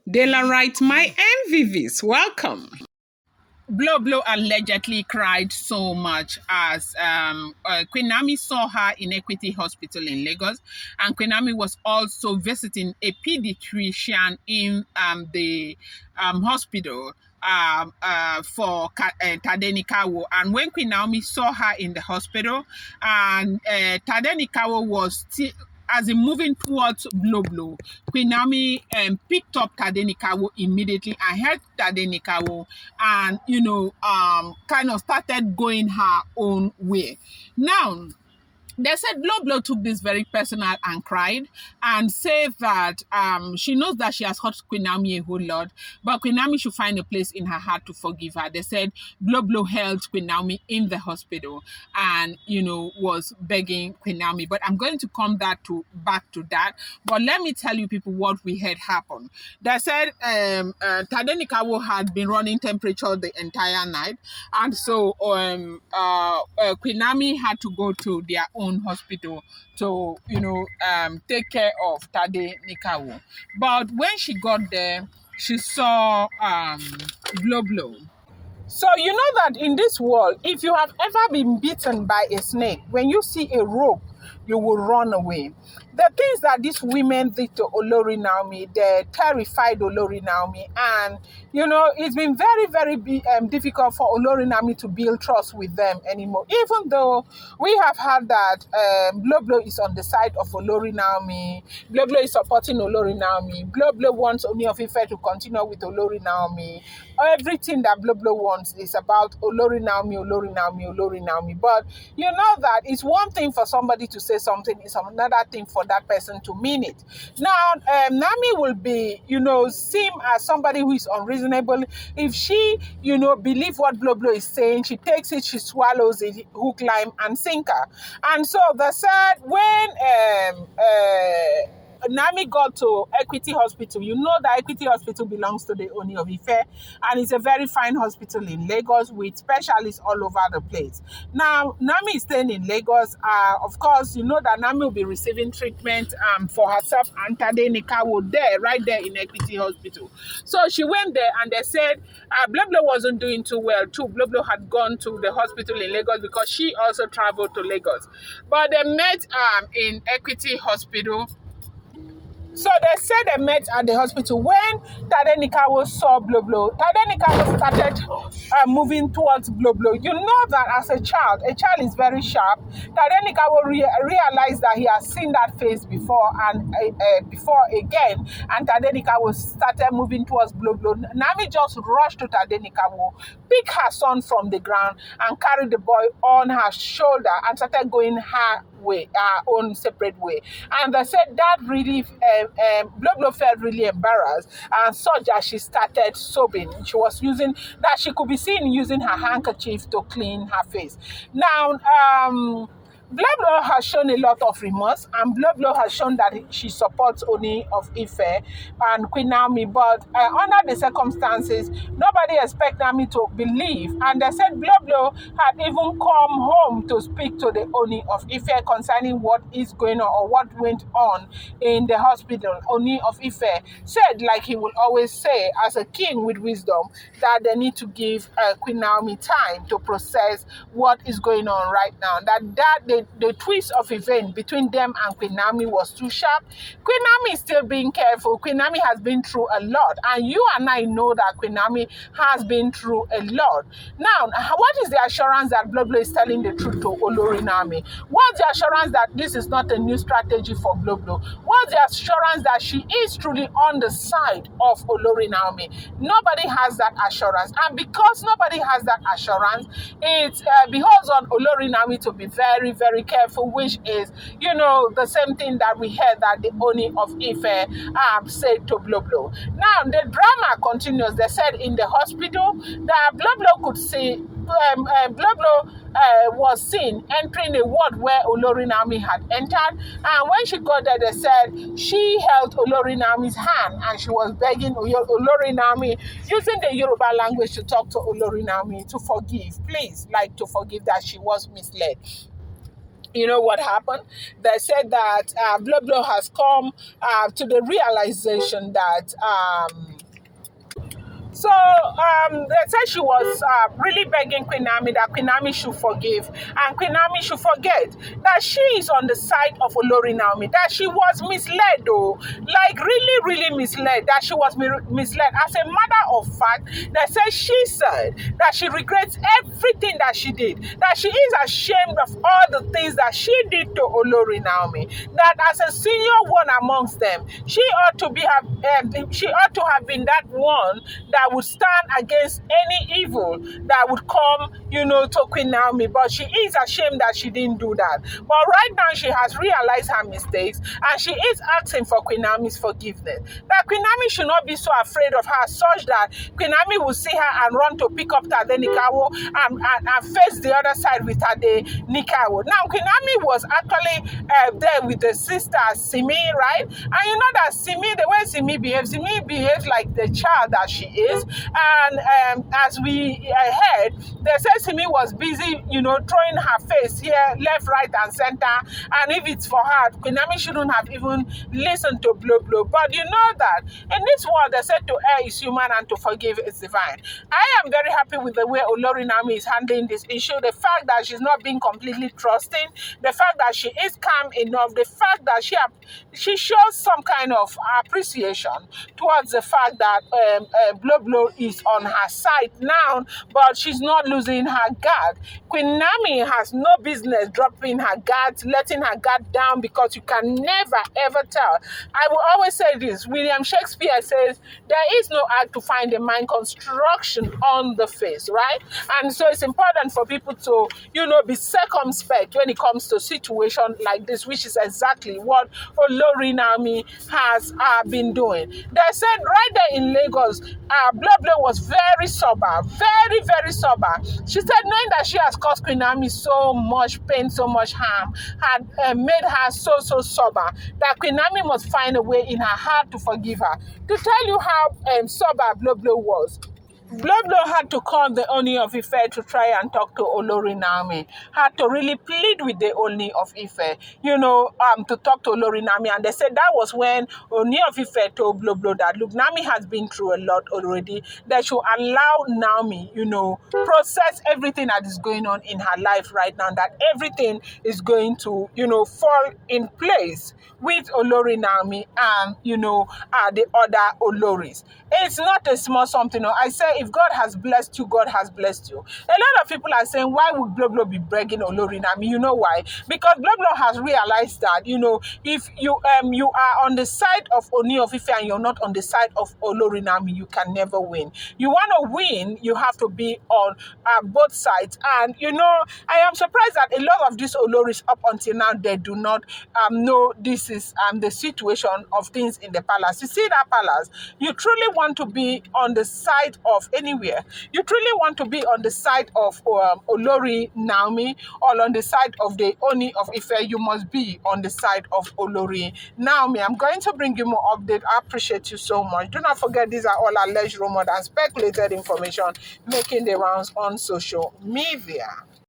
Daylight, my MVVs, welcome. Blublo allegedly cried so much as Queen Naomi saw her in Equity Hospital in Lagos, and Queen Naomi was also visiting a pediatrician in the hospital for Tadenikawo. And when Queen Naomi saw her in the hospital, and Tadenikawo was still as in moving towards Blublo, Queen Naomi picked up Tadenikawo immediately and helped Tadenikawo and, kind of started going her own way. Now, they said Blublo took this very personal and cried and said that she knows that she has hurt Queen Naomi a whole lot, but Queen Naomi should find a place in her heart to forgive her. They said Blublo held Queen Naomi in the hospital and, was begging Queen Naomi. But I'm going to come back to that. But let me tell you people what we had happen. They said Tadenikawo had been running temperature the entire night. And so Queen Naomi had to go to their own hospital to take care of Tadenikawo. But when she got there, she saw Blublo. So you know that in this world, if you have ever been bitten by a snake, when you see a rope, you will run away. The things that these women did to Olori Naomi, they terrified Olori Naomi. And, it's been very, very difficult for Olori Naomi to build trust with them anymore. Even though we have heard that Blublo is on the side of Olori Naomi, Blublo is supporting Olori Naomi, Blublo wants Ooni Of Ife to continue with Olori Naomi. Everything that Blublo wants is about Olori Naomi, Olori Naomi, Olori Naomi. But you know that it's one thing for somebody to say something, it's another thing for that person to mean it. Now, Naomi will be, seem as somebody who is unreasonable. If she, believe what Blublo is saying, she takes it, she swallows it, hook, line, and sinker. And so they said when Naomi got to Equity Hospital. You know that Equity Hospital belongs to the Ooni of Ife, and it's a very fine hospital in Lagos with specialists all over the place. Now, Naomi is staying in Lagos. Of course, you know that Naomi will be receiving treatment for herself and Tadenikawo right there in Equity Hospital. So she went there and they said Blublo wasn't doing too well too. Blublo had gone to the hospital in Lagos because she also traveled to Lagos. But they met in Equity Hospital. So they said they met at the hospital. When Tadenikawo saw Blublo, Tadenikawo started moving towards Blublo. You know that as a child is very sharp. Tadenikawo realized that he has seen that face before and before again. And Tadenikawo started moving towards Blublo. Naomi just rushed to Tadenikawo, picked her son from the ground and carried the boy on her shoulder and started going her way, her own separate way. And they said that really Blublo felt really embarrassed and such as she started sobbing. She was using that she could be seen using her handkerchief to clean her face. Now Blublo has shown a lot of remorse, and Blublo has shown that she supports Ooni of Ife and Queen Naomi, but under the circumstances, nobody expected Naomi to believe. And they said Blublo had even come home to speak to the Ooni of Ife concerning what is going on or what went on in the hospital. Ooni of Ife said, like he will always say, as a king with wisdom, that they need to give Queen Naomi time to process what is going on right now. The twist of event between them and Queen Naomi was too sharp. Queen Naomi is still being careful. Queen Naomi has been through a lot. And you and I know that Queen Naomi has been through a lot. Now, what is the assurance that Blublo is telling the truth to Olori Naomi? What's the assurance that this is not a new strategy for Blublo? What's the assurance that she is truly on the side of Olori Naomi? Nobody has that assurance. And because nobody has that assurance, it beholds on Olori Naomi to be very, very careful, which is, the same thing that we heard that the Ooni of Ife said to Blublo. Now, the drama continues. They said in the hospital that Blublo could see, Blublo was seen entering a ward where Olori Naomi had entered. And when she got there, they said she held Olori Naomi's hand and she was begging Olori Naomi, using the Yoruba language, to talk to Olori Naomi to forgive, please, to forgive that she was misled. You know what happened? They said that Blublo has come to the realization that So they said she was really begging Queen Naomi that Queen Naomi should forgive and Queen Naomi should forget that she is on the side of Olori Naomi, that she was misled though, like really, really misled, that she was misled. As a matter of fact, they said that she regrets everything that she did, that she is ashamed of all the things that she did to Olori Naomi, that as a senior one amongst them, she ought to have been that one that would stand against any evil that would come, to Queen Naomi. But she is ashamed that she didn't do that. But right now, she has realized her mistakes and she is asking for Queen Naomi's forgiveness. That Queen Naomi should not be so afraid of her, such that Queen Naomi will see her and run to pick up Tadenikawo and face the other side with Tadenikawo. Now, Queen Naomi was actually there with the sister Simi, right? And you know that Simi, the way Simi behaves like the child that she is. And as we heard, they said Simi was busy, throwing her face here, left, right, and center. And if it's for her, Queen Naomi shouldn't have even listened to Blublo. But you know that in this world, they said to err is human and to forgive is divine. I am very happy with the way Olori Naomi is handling this issue. The fact that she's not being completely trusting, the fact that she is calm enough, the fact that she shows some kind of appreciation towards the fact that Blublo is on her side now, but she's not losing her guard. Queen Naomi has no business dropping her guard, letting her guard down, because you can never ever tell. I will always say this. William Shakespeare says there is no art to find a mind construction on the face, right? And so it's important for people to, be circumspect when it comes to situation like this, which is exactly what Olori Naomi has been doing. They said right there in Lagos, Blublo was very sober, very, very sober. She said knowing that she has caused Queen Naomi so much pain, so much harm, had made her so sober, that Queen Naomi must find a way in her heart to forgive her. To tell you how sober Blublo was, Blublo had to call the Ooni of Ife to try and talk to Olori Naomi, had to really plead with the Ooni of Ife, to talk to Olori Naomi. And they said that was when Ooni of Ife told Blublo that, look, Naomi has been through a lot already. They should allow Naomi, process everything that is going on in her life right now, that everything is going to, fall in place with Olori Naomi and, the other Oloris. It's not a small something. I say, if God has blessed you, God has blessed you. A lot of people are saying, why would Blublo be begging Olori Naomi? You know why? Because Blublo has realized that, if you are on the side of Ooni of Ife and you're not on the side of Olori Naomi, you can never win. You want to win, you have to be on both sides. And, I am surprised that a lot of these Oloris up until now, they do not know this is the situation of things in the palace. You see that palace, you truly want to be on the side of anywhere. You truly want to be on the side of Olori Naomi or on the side of the Ooni of Ife. You must be on the side of Olori Naomi. I'm going to bring you more update. I appreciate you so much. Do not forget, these are all alleged, rumored, and speculated information making the rounds on social media.